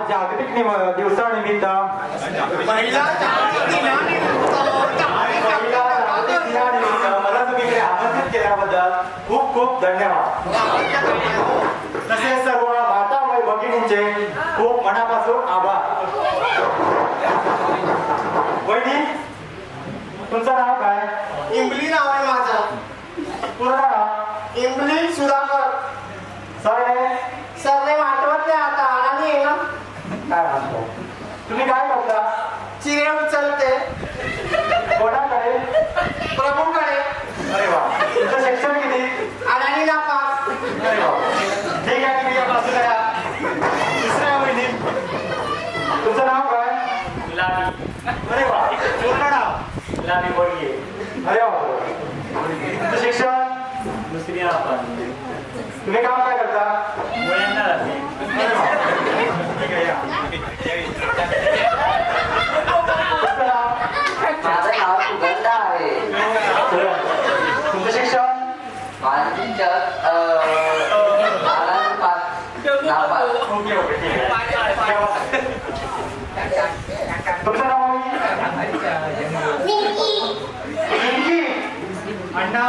आज जागतिक दिवसानिमित्त महिला जागतिक दिनानिमित्त मला तुम्ही इकडे आमंत्रित केल्याबद्दल खूप खूप धन्यवाद. तसेच सर्व माता व भगिनींचे खूप मनापासून आभार. वहिनी, तुमचं नाव काय? इमली नाव आहे माझं. पूर्ण नाव? इमली सुधाकर. सरनेम आठवत नाही आता. आणि आहे ना काय म्हणतो? तुम्ही काय करता? चिरे उचलते. कोणाकडे? प्रभूकडे. अरे वा. तुमचं शिक्षण किती? अडाणी नापास. अरे वा. ठीक आहे, तुम्ही या बाजूला या. दुसऱ्या वहिनी, तुमचं नाव काय? लाली. अरे वा. पूर्ण नाव? लाली बोलगे. अरे वा. तुमचं शिक्षण? दुसरी आपण तुम्ही काम काय करता? मुलांना राहते. अरे वा. ठीक आहे, या. तुमचं नाव? माझं नाव सुगंधा आहे. तुमचं शिक्षण? माझं शिक्षण नापास. ओके ओके, ठीक आहे. तुमचं नाव? पिंकी. अण्णा?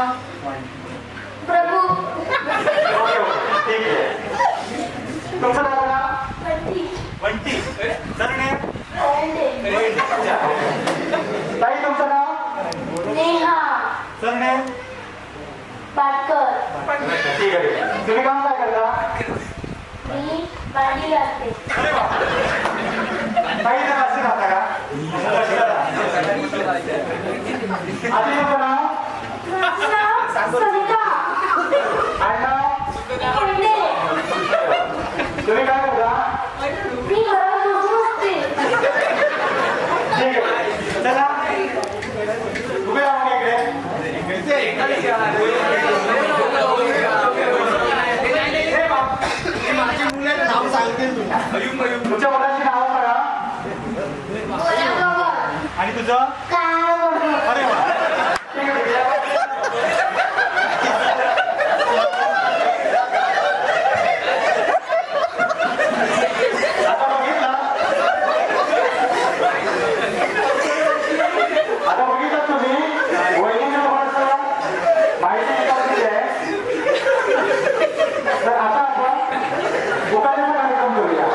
प्रभू. ओके ओके, ठीक आहे. तुमचं नाव ना? वंटी. सरनेम? अच्छा. ताई, तुमचं नाव? नेहा सरनेम? पाटकर. ठीक आहे. तुम्ही काम काय करता? मी भांडी घालते. अरे वा. ताई, इथं असे राहता का? आधी तुमचं नाव? माझं नाव सविता अण्णा? कोंडे. तुम्ही काय करता? मी घरात बसून असते. ठीक आहे. चला, उभे राहा मग इकडे. हे बाप. माझी मुलं नाव सांगतील तुला. तुमच्या मुलांची नावं सांगा. बरोबर. आणि तुझं? काय बरोबर. अरे वा. ठीक आहे, ठीक आहे. आता बघितलं तुम्ही, वहिनीने थोडंसं माहिती विचारली आहे. तर आता आपण उखाण्याचा कार्यक्रम करूया.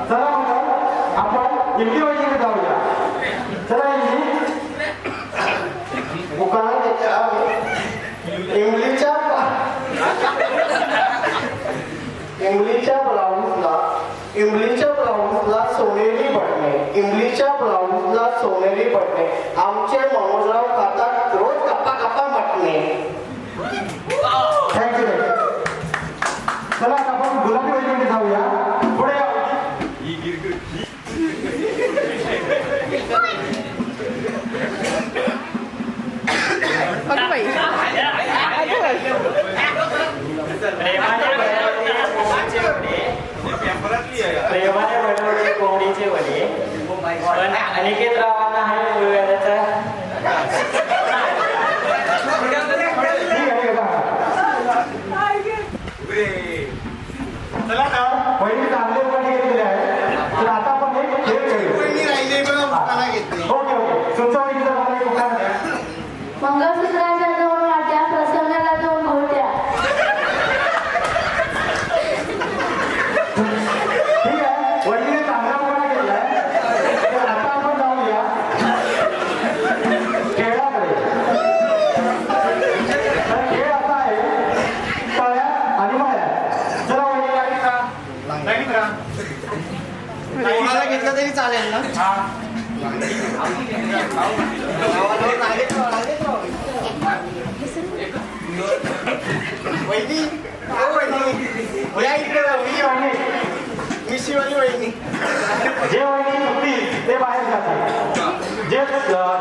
चला मग आपण इंग्लिश वहिनीकडे जाऊया. चला इंग्लिश. उखाण्याच्या इमलीच्या ब्लाऊजला सोनेरी बटणे. इमलीच्या ब्लाऊजला सोनेरी बटणे. आमचे मनोजराव खातात रोज गप्पा गप्पा मटणे. थँक्यू. चला आता आपण गुलाबी वहिनीकडे जाऊया. पुढे या. प्रेमाने बनवले कोंबडीचे वडे, पण अनिकेत रावांना आहे गोव्याचा. चला ना, वहिनी चांगले उपाय घेतलेले आहे. तर आता आपण एक खेळ खेळूया. वहिनी राहिले बघा उखाणा घेतली. Okay okay. तुमचं वहिनीचं नाव एक उखाणा द्या. मंगळसूत्राच्या दोन वाट्या, प्रसंगाला दोन घोट्या. ठीक आहे, वहिनीने चांगला उपाय घेतलाय. तर आता आपण जाऊया खेळाकडे. तर खेळ असा आहे, तळ्या आणि मळ्यात. चला वहिनी, लाईनीत राहा. लाईनीत राहा. कोणाला घेतलं तरी चालेल ना. हा. वहिनी ओ वहिनी या इकडे ही वहिनी. मी शिवानी वहिनी. जे वहिनी चुकतील ते बाहेर जातात, जे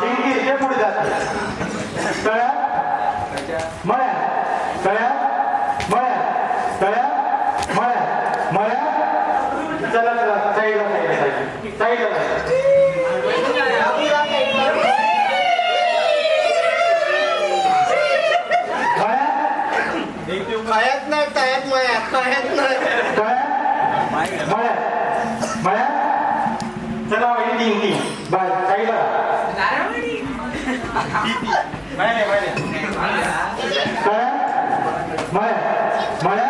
जिंकतील ते पुढे जातात. तळ्यात मळ्यात, तळ्यात मळ्यात, तळ्यात मळ्यात, मळ्यात. चला चला, साईडला साईडला साईडला. मळ्यात खयात नाही तयात मळ्यात खयात नाही मळ्या चला वहिनी तीन तीन बाय साईडला मळ्या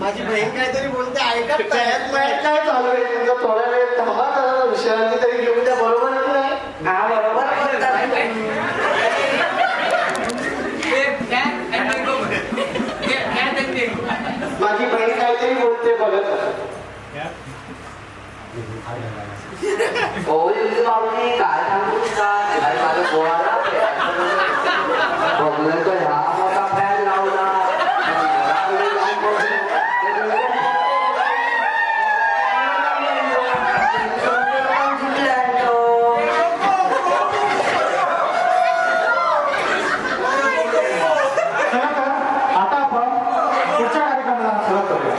माझी बहीण काहीतरी बोलते ऐका तयात मळ्यात काय चालू आहे तुमचं थोड्या वेळ थांबा जरा विश्रांती तरी घेऊन द्या बरोबर की नाही हा बरोबर माझी बहीण काहीतरी बोलते बघत ओळी माऊली काय सांगू का अरे माझं पोहायला बघलं तर ह्या मोठा फॅन लावला चला तर आता आपण पुढच्या कार्यक्रमाला सुरुवात करूया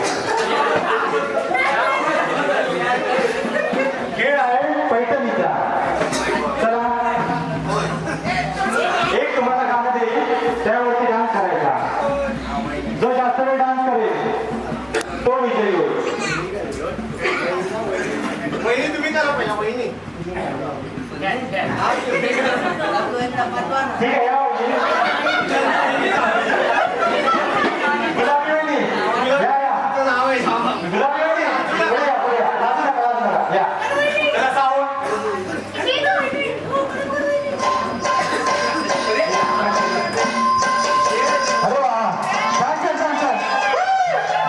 खेळ आहे पैठणीचा चला एक तुम्हाला गाणं देईल त्यावरती डान्स करायचा जो जास्त वेळ डान्स करेल तो विजयी होईल वहिनी तुम्ही करा पहिला वहिनी ठीक आहे या वहिनी. गुलाबी वहिनी, या, या. नाव आहे गुलाबी वहिनी, पुढे या, पुढे या. लाजू नका, लाजू नका. या. चला, सावंत. अरे वा, छान, छान, छान, छान.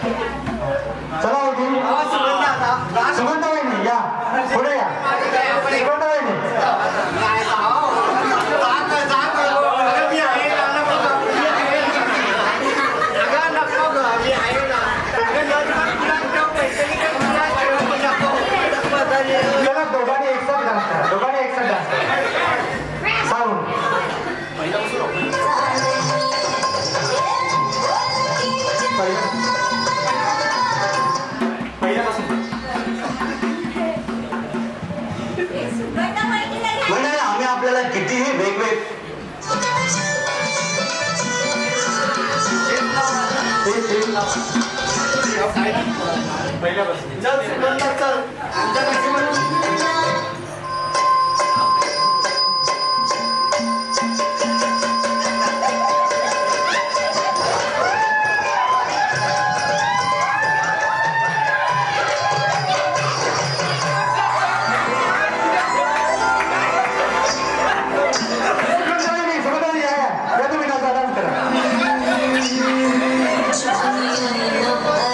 चला वहिनी. सुगंधा वहिनी, या. पुढे या. सुगंधा वहिनी. चला, दोघांनी एकसाथ डान्स करा. दोघांनी एकसाथ डान्स करा. साऊंड. पहिल्यापासून. म्हणजे आम्ही आपल्याला कितीही वेगवेग पहिल्यापासून. चल सुगंधा वहिनी, सुगंधा वहिनी, या, या. या तुम्ही डान्स करा. Johnny, I love her.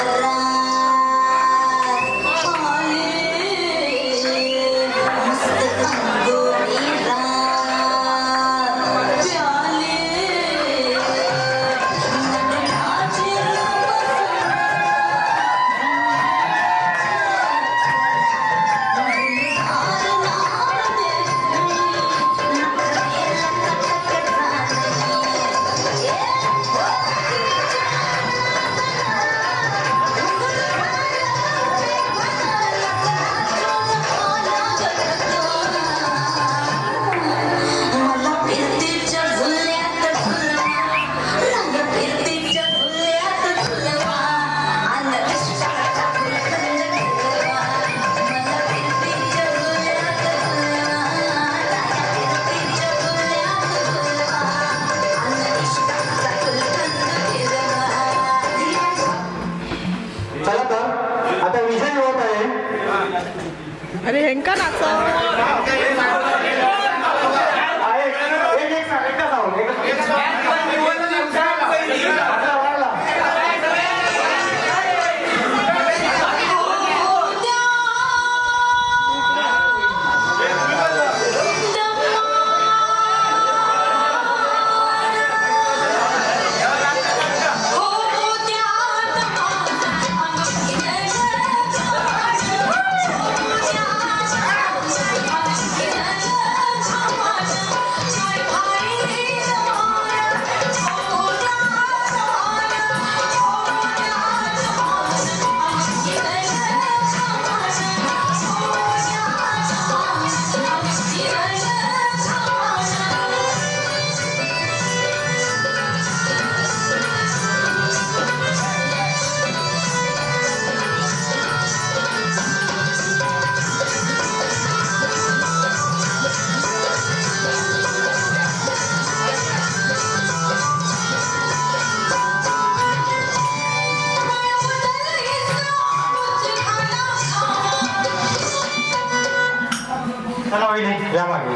वहिनी या मागे.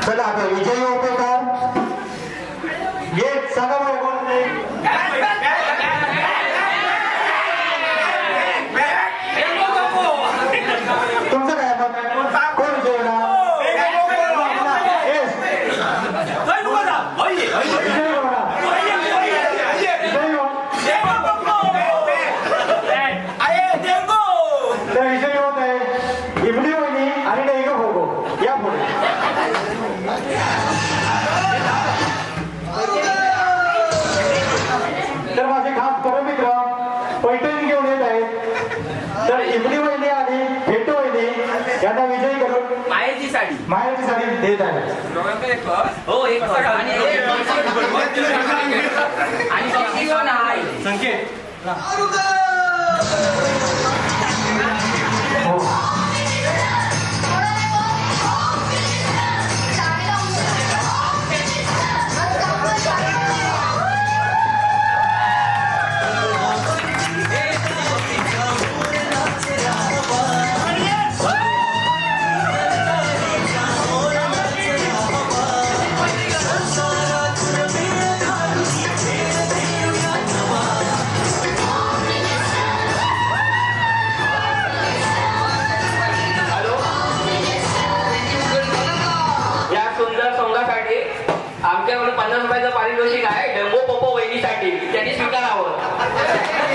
चला आता विजयी उपकार ये सांगा बरं कोण ते. तुमचं काय मत? कोण विजयी होणार? येस. विजयी होणार. विजयी होणार. तर विजयी होत आहे इमली वहिनी आणि डेंगू भोगो. या पुढे. तर माझे खास परमित्र पैठणी घेऊन येत आहेत. तर इमली वहिनी आणि फेटू वहिनी यांना विजयी करून मायेची साडी माहेरची साडी देत आहेत. हो एक आणि संकेत या सुंदर संघासाठी आमच्याकडून 50 रुपयाचं पारितोषिक आहे. डंबो पोपो वहिनीसाठी त्यांनी स्वीकारावं.